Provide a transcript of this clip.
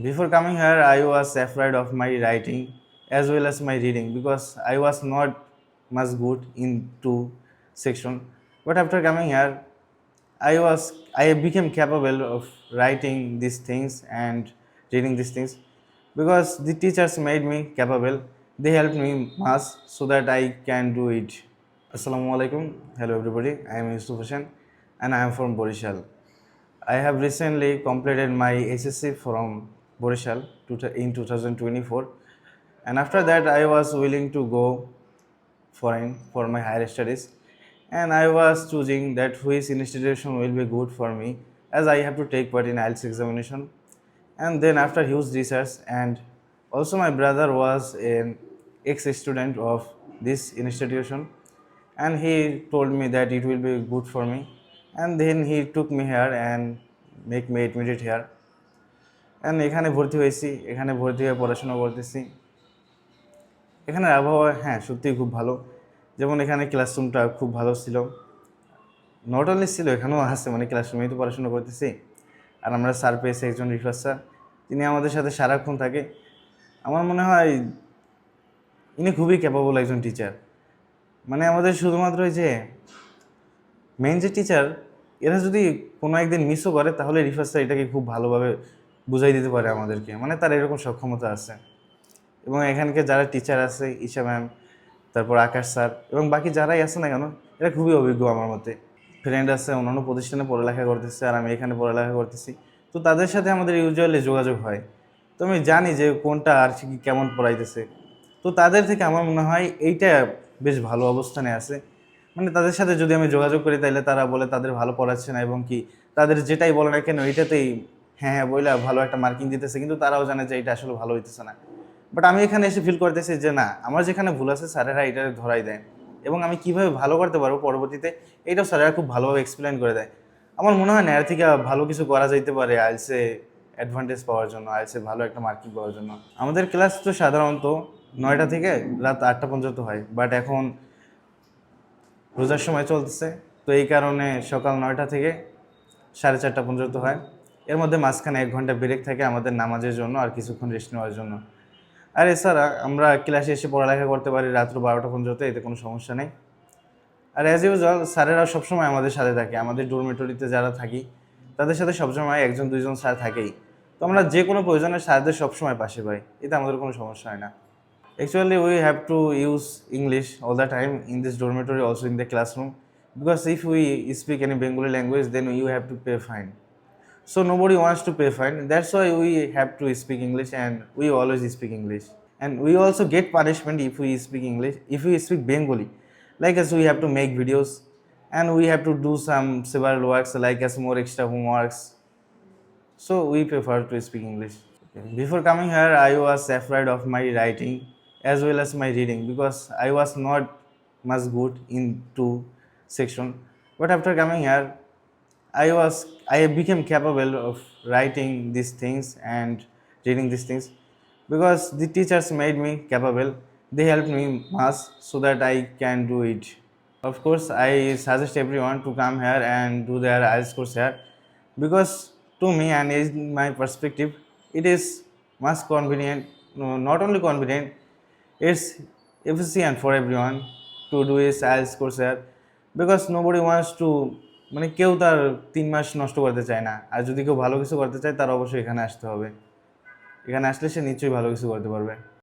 Before coming here, I was afraid of my writing as well as my reading because I was not much good in two section. But after coming here, I became capable of writing these things and reading these things because the teachers made me capable. They helped me much so that I can do it. Assalamu alaikum. Hello everybody. I am Yusuf Hussain and I am from Borishal. I have recently completed my SSC from Borishal in 2024, and after that I was willing to go foreign for my higher studies, and I was choosing that which institution will be good for me as I have to take part in IELTS examination. And then after huge research, and also my brother was an ex-student of this institution, and he told me that it will be good for me, and then he took me here and make me admitted here, and এখানে ভর্তি হয়েছি, এখানে ভর্তি হয়ে পড়াশোনা করতেছি। এখানের আবহাওয়া হ্যাঁ সত্যিই খুব ভালো, যেমন এখানে ক্লাসরুমটা খুব ভালো ছিল, নট অনলি ছিল এখানেও আছে, মানে ক্লাসরুমেই তো পড়াশোনা করতেছি। আর আমরা স্যার পেয়েছি একজন রিফাত স্যার, তিনি আমাদের সাথে সারাক্ষণ থাকে। আমার মনে হয় ইনি খুবই ক্যাপাবল একজন টিচার। মানে আমাদের শুধুমাত্র ওই যে মেইন যে টিচার, এরা যদি কোনো একদিন মিসও করে তাহলে রিফাত স্যার এটাকে খুব ভালোভাবে বুঝাই দিতে পারে আমাদেরকে, মানে তার এরকম সক্ষমতা আছে। এবং এখানকার যারা টিচার আছে, ঈশা ম্যাম, তারপর আকাশ স্যার এবং বাকি যারাই আছে না কেন, এরা খুবই অভিজ্ঞ আমার মতে। ফ্রেন্ড আছে অন্যান্য প্রতিষ্ঠানে পড়ালেখা করতেছে আর আমি এখানে পড়ালেখা করতেছি, তো তাদের সাথে আমাদের ইউজুয়ালি যোগাযোগ হয়। তো আমি জানি যে কোনটা আর কি কেমন পড়াইতেছে। তো তাদের থেকে আমার মনে হয় এইটা বেশ ভালো অবস্থানে আছে। মানে তাদের সাথে যদি আমি যোগাযোগ করি তাহলে তারা বলে তাদের ভালো পড়াচ্ছে না, এবং কি তাদের যেটাই বলে না কেন এটাতেই হ্যাঁ হ্যাঁ বইলা ভালো একটা মার্কিং দিতেছে, কিন্তু তারাও জানে যে এটা আসলে ভালো হইতেছে না। বাট আমি এখানে এসে ফিল করতেছি যে না, আমার যেখানে ভুল আছে স্যারেরা এটা ধরাই দেয়, এবং আমি কিভাবে ভালো করতে পারবো পরবর্তীতে এইটাও স্যারেরা খুব ভালোভাবে এক্সপ্লেন করে দেয়। আমার মনে হয় না এর থেকে ভালো কিছু করা যাইতে পারে আইএলসে অ্যাডভান্টেজ পাওয়ার জন্য, আইএলসে ভালো একটা মার্কিং পাওয়ার জন্য। আমাদের ক্লাস তো সাধারণত 9টা থেকে রাত 8টা পর্যন্ত হয়, বাট এখন রোজার সময় চলতেছে, তো এই কারণে সকাল 9টা থেকে 4:30 পর্যন্ত হয়। এর মধ্যে মাঝখানে 1 ঘন্টা ব্রেক থাকে আমাদের নামাজের জন্য আর কিছুক্ষণ রেস্ট নেওয়ার জন্য। আর এছাড়া আমরা ক্লাসে এসে পড়ালেখা করতে পারি রাত্র 12টা পর্যন্ত, এতে কোনো সমস্যা নেই। আর অ্যাজ ইউজুয়াল স্যারেরা সবসময় আমাদের সাথে থাকে, আমাদের ডরমেটরিতে যারা থাকি তাদের সাথে সবসময় 1-2জন স্যার থাকেই। তো আমরা যে কোনো প্রয়োজনে স্যারদের সবসময় পাশে পাই, এতে আমাদের কোনো সমস্যা হয় না। Actually, we have to use English all the time in this dormitory, also in the classroom, because if we speak any Bengali language, then you have to pay fine. So nobody wants to pay fine. That's why we have to speak English, and we always speak English. And we also get punishment if we speak English. If we speak Bengali, like as we have to make videos, and we have to do some several works, like as more extra homeworks. So we prefer to speak English. Before coming here, I was afraid of my writing as well as my reading because I was not much good in two section. But after coming here, I became capable of writing these things and reading these things because the teachers made me capable. They helped me much so that I can do it. Of course, I suggest everyone to come here and do their IELTS course here because to me and in my perspective, it is much convenient. No, not only convenient, it's efficient for everyone to do his IELTS course here because nobody wants to, মানে কেউ তার 3 মাস নষ্ট করতে চায় না। আর যদি কেউ ভালো কিছু করতে চায় তার অবশ্যই এখানে আসতে হবে। এখানে আসলে সে নিশ্চয়ই ভালো কিছু করতে পারবে।